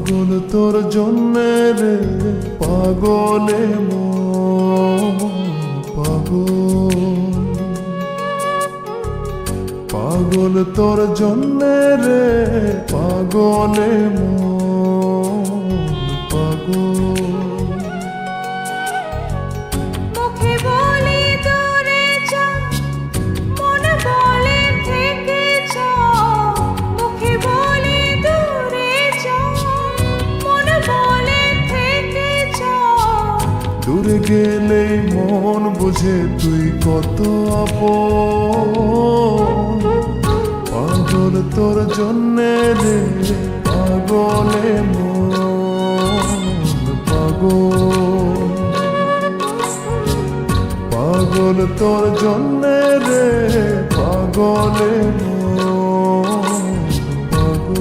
পাগল তোর জন্যে রে পাগলে মন পাগল, পাগল তোর জন্যে রে পাগলে মন পাগল। মুখে বলি দূরে যা, মনে বলে থেকে যা। মুখে বলি দূরে যা, মনে বলে থেকে যা। দূরে গেলেই মন বুঝে তুই কত আপন, পাগল তোর জন্যে রে পাগলে মন পাগল, পাগল তোর জন্যে রে পাগলে মন পাগল।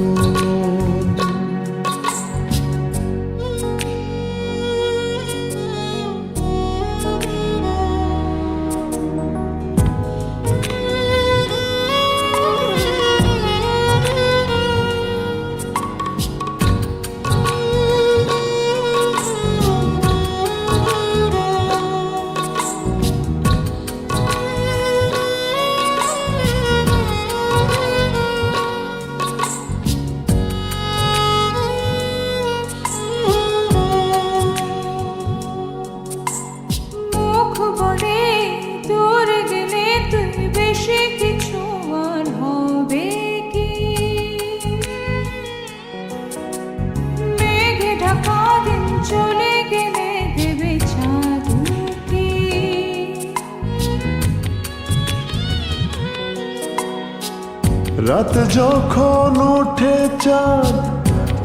রাত যখন উঠে চাঁদ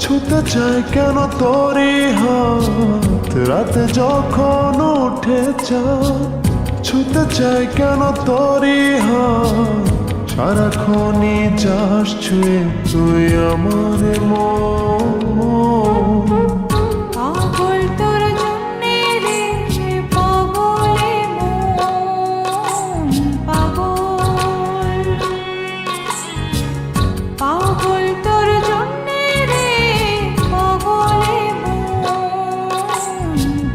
ছুতে চায় কেন তোরই হাত, রাত যখন উঠে চাঁদ ছুতে চায় কেন তোরই হাত। সারাক্ষণই যাস ছুঁয়ে তুই আমার মন, পাগল তোর জন্যে রে পাগলে মন পাগল, পাগল তোর জন্যে রে পাগলে মন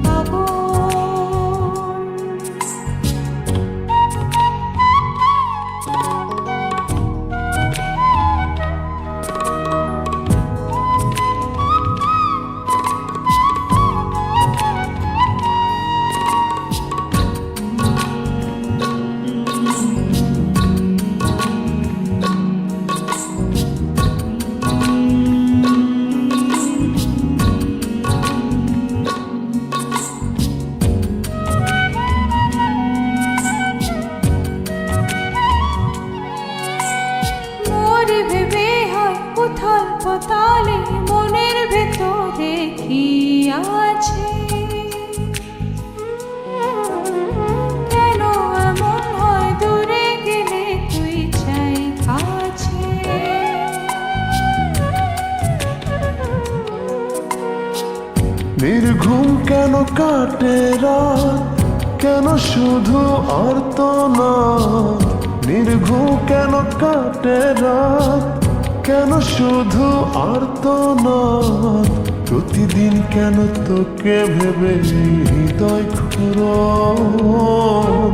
পাগল। উথাল পাতালে মনের ভেতরে কি আছে, কেন এমন হয় দূরে গেলে তুই চাই কাছে। নির্ঘুম কেন কাটে রাত, কেন শুধু আর্তনাদ। নির্ঘুম কেন কাটে রাত, কেন শুধু আর্তনাদ। প্রতিদিন কেন তোকে ভেবে হৃদয় ক্ষুরণ,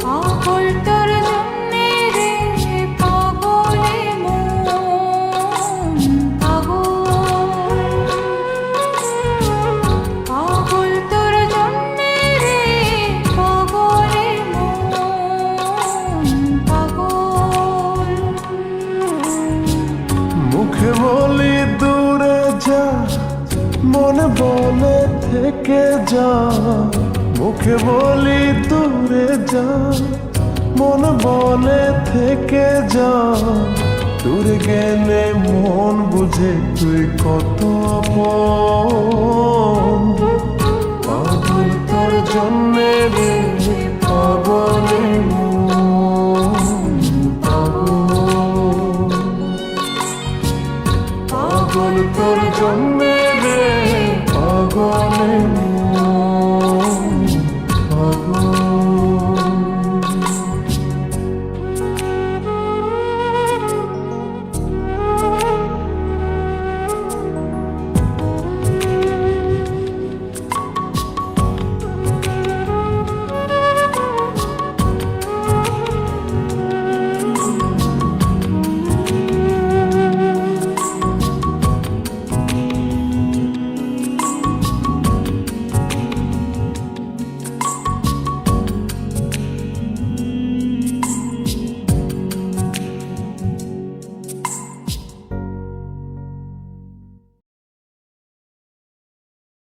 পাগল তোর জন্যে রে পাগলে মন পাগল, পাগল তোর জন্যে রে পাগলে মন পাগল। মুখে বলি দূরে যা, মনে বলে থেকে যা। মুখে বলি দূরে যা, মনে বলে থেকে যা। দূরে গেলে মন বুঝে তুই কত আপন,